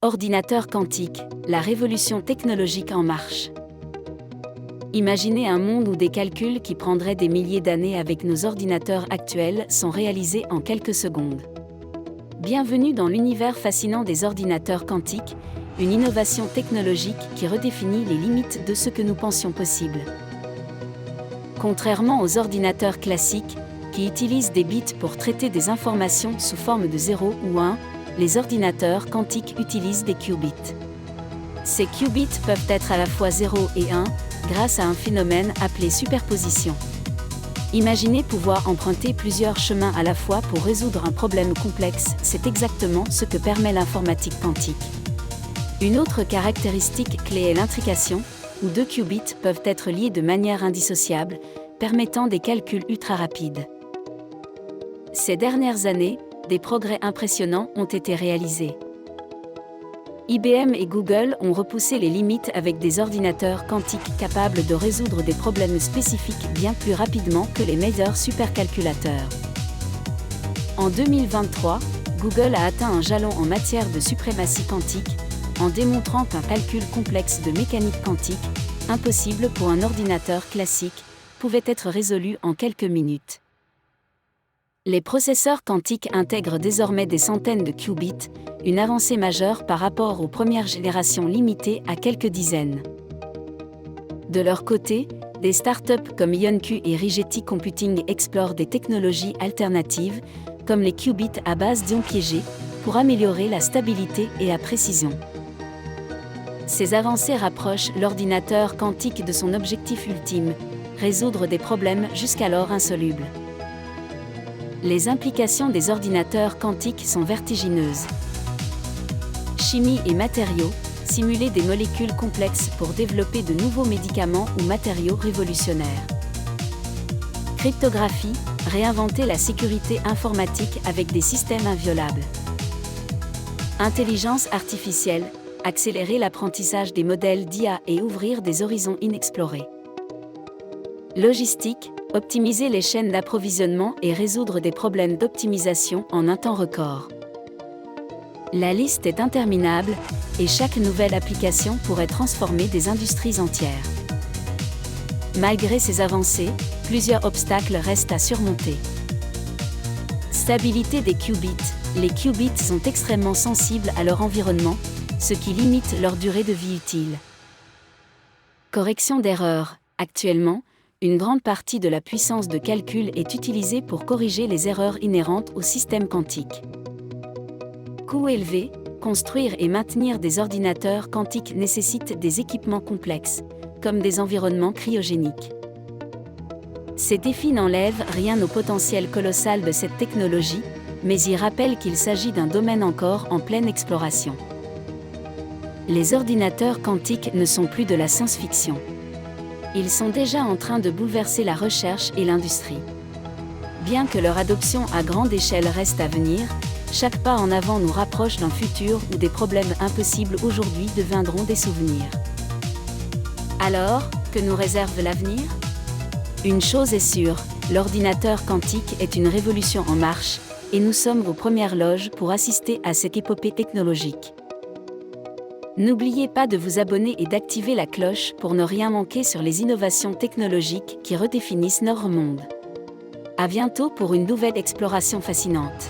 Ordinateur quantique, la révolution technologique en marche. Imaginez un monde où des calculs qui prendraient des milliers d'années avec nos ordinateurs actuels sont réalisés en quelques secondes. Bienvenue dans l'univers fascinant des ordinateurs quantiques, une innovation technologique qui redéfinit les limites de ce que nous pensions possible. Contrairement aux ordinateurs classiques, qui utilisent des bits pour traiter des informations sous forme de 0 ou 1, les ordinateurs quantiques utilisent des qubits. Ces qubits peuvent être à la fois 0 et 1, grâce à un phénomène appelé superposition. Imaginez pouvoir emprunter plusieurs chemins à la fois pour résoudre un problème complexe, c'est exactement ce que permet l'informatique quantique. Une autre caractéristique clé est l'intrication, où deux qubits peuvent être liés de manière indissociable, permettant des calculs ultra rapides. Ces dernières années, des progrès impressionnants ont été réalisés. IBM et Google ont repoussé les limites avec des ordinateurs quantiques capables de résoudre des problèmes spécifiques bien plus rapidement que les meilleurs supercalculateurs. En 2023, Google a atteint un jalon en matière de suprématie quantique, en démontrant qu'un calcul complexe de mécanique quantique, impossible pour un ordinateur classique, pouvait être résolu en quelques minutes. Les processeurs quantiques intègrent désormais des centaines de qubits, une avancée majeure par rapport aux premières générations limitées à quelques dizaines. De leur côté, des startups comme IonQ et Rigetti Computing explorent des technologies alternatives, comme les qubits à base d'ions piégés, pour améliorer la stabilité et la précision. Ces avancées rapprochent l'ordinateur quantique de son objectif ultime, résoudre des problèmes jusqu'alors insolubles. Les implications des ordinateurs quantiques sont vertigineuses. Chimie et matériaux, simuler des molécules complexes pour développer de nouveaux médicaments ou matériaux révolutionnaires. Cryptographie, réinventer la sécurité informatique avec des systèmes inviolables. Intelligence artificielle, accélérer l'apprentissage des modèles d'IA et ouvrir des horizons inexplorés. Logistique, optimiser les chaînes d'approvisionnement et résoudre des problèmes d'optimisation en un temps record. La liste est interminable, et chaque nouvelle application pourrait transformer des industries entières. Malgré ces avancées, plusieurs obstacles restent à surmonter. Stabilité des qubits, les qubits sont extrêmement sensibles à leur environnement, ce qui limite leur durée de vie utile. Correction d'erreurs, actuellement, une grande partie de la puissance de calcul est utilisée pour corriger les erreurs inhérentes au système quantique. Coût élevé, construire et maintenir des ordinateurs quantiques nécessite des équipements complexes, comme des environnements cryogéniques. Ces défis n'enlèvent rien au potentiel colossal de cette technologie, mais y rappellent qu'il s'agit d'un domaine encore en pleine exploration. Les ordinateurs quantiques ne sont plus de la science-fiction. Ils sont déjà en train de bouleverser la recherche et l'industrie. Bien que leur adoption à grande échelle reste à venir, chaque pas en avant nous rapproche d'un futur où des problèmes impossibles aujourd'hui deviendront des souvenirs. Alors, que nous réserve l'avenir ? Une chose est sûre, l'ordinateur quantique est une révolution en marche, et nous sommes aux premières loges pour assister à cette épopée technologique. N'oubliez pas de vous abonner et d'activer la cloche pour ne rien manquer sur les innovations technologiques qui redéfinissent notre monde. À bientôt pour une nouvelle exploration fascinante.